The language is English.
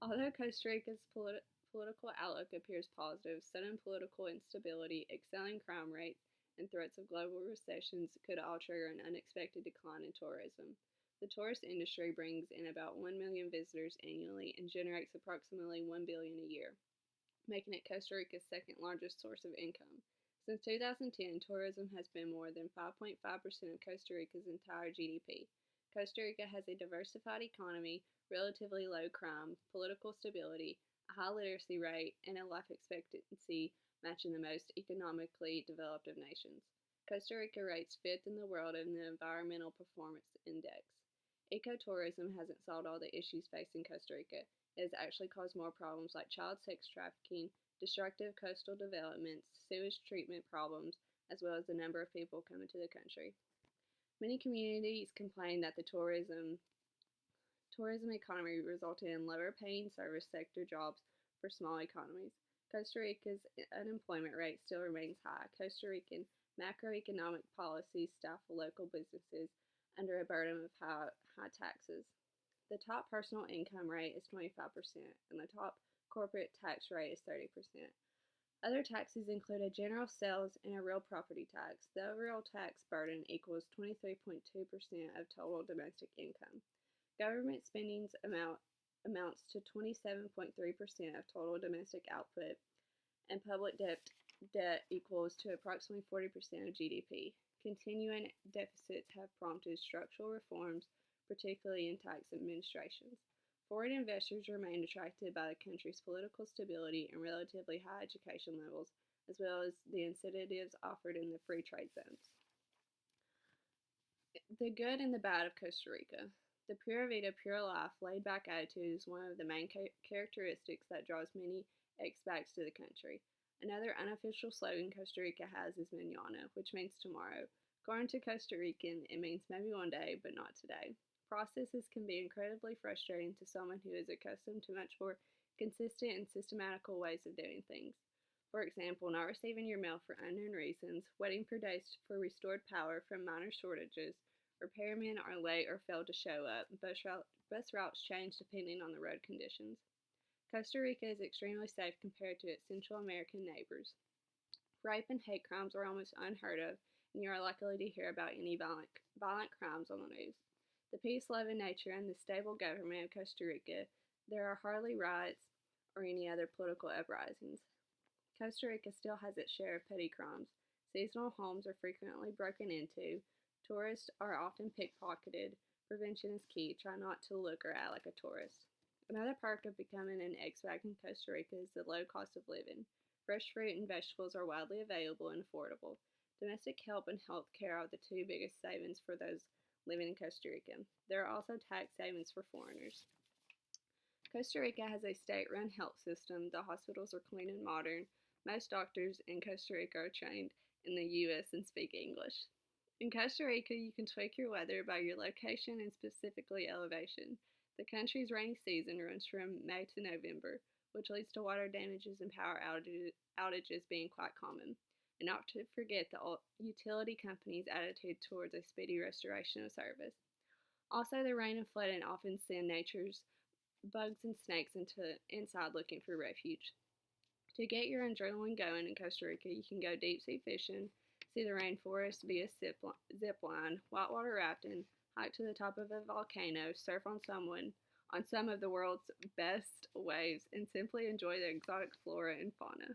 Although Costa Rica's political outlook appears positive, sudden political instability, excelling crime rates, and threats of global recessions could all trigger an unexpected decline in tourism. The tourist industry brings in about 1 million visitors annually and generates approximately 1 billion a year, making it Costa Rica's second largest source of income. Since 2010, tourism has been more than 5.5% of Costa Rica's entire GDP. Costa Rica has a diversified economy, relatively low crime, political stability, a high literacy rate, and a life expectancy matching the most economically developed of nations. Costa Rica rates fifth in the world in the Environmental Performance Index. Ecotourism hasn't solved all the issues facing Costa Rica. It has actually caused more problems like child sex trafficking, destructive coastal developments, sewage treatment problems, as well as the number of people coming to the country. Many communities complain that the tourism economy resulted in lower paying service sector jobs for small economies. Costa Rica's unemployment rate still remains high. Costa Rican macroeconomic policies stifle local businesses under a burden of high taxes. The top personal income rate is 25%, and the top corporate tax rate is 30%. Other taxes include a general sales and a real property tax. The overall tax burden equals 23.2% of total domestic income. Government spending amounts to 27.3% of total domestic output, and public debt equals to approximately 40% of GDP. Continuing deficits have prompted structural reforms, particularly in tax administrations. Foreign investors remain attracted by the country's political stability and relatively high education levels, as well as the incentives offered in the free trade zones. The good and the bad of Costa Rica. The pura vida, pure life, laid back attitude is one of the main characteristics that draws many expats to the country. Another unofficial slogan Costa Rica has is mañana, which means tomorrow. According to Costa Rican, it means maybe one day, but not today. Processes can be incredibly frustrating to someone who is accustomed to much more consistent and systematical ways of doing things. For example, not receiving your mail for unknown reasons, waiting for days for restored power from minor shortages, repairmen are late or fail to show up, bus routes change depending on the road conditions. Costa Rica is extremely safe compared to its Central American neighbors. Rape and hate crimes are almost unheard of, and you are likely to hear about any violent crimes on the news. The peace-loving nature and the stable government of Costa Rica, there are hardly riots or any other political uprisings. Costa Rica still has its share of petty crimes. Seasonal homes are frequently broken into. Tourists are often pickpocketed. Prevention is key. Try not to look or act like a tourist. Another perk of becoming an expat in Costa Rica is the low cost of living. Fresh fruit and vegetables are widely available and affordable. Domestic help and health care are the two biggest savings for those living in Costa Rica. There are also tax savings for foreigners. Costa Rica has a state-run health system. The hospitals are clean and modern. Most doctors in Costa Rica are trained in the U.S. and speak English. In Costa Rica, you can tweak your weather by your location and specifically elevation. The country's rainy season runs from May to November, which leads to water damages and power outages being quite common. And not to forget the utility company's attitude towards a speedy restoration of service. Also, the rain and flooding often send nature's bugs and snakes inside looking for refuge. To get your adrenaline going in Costa Rica, you can go deep sea fishing, see the rainforest via zip line, whitewater rafting, hike to the top of a volcano, surf on some of the world's best waves, and simply enjoy the exotic flora and fauna.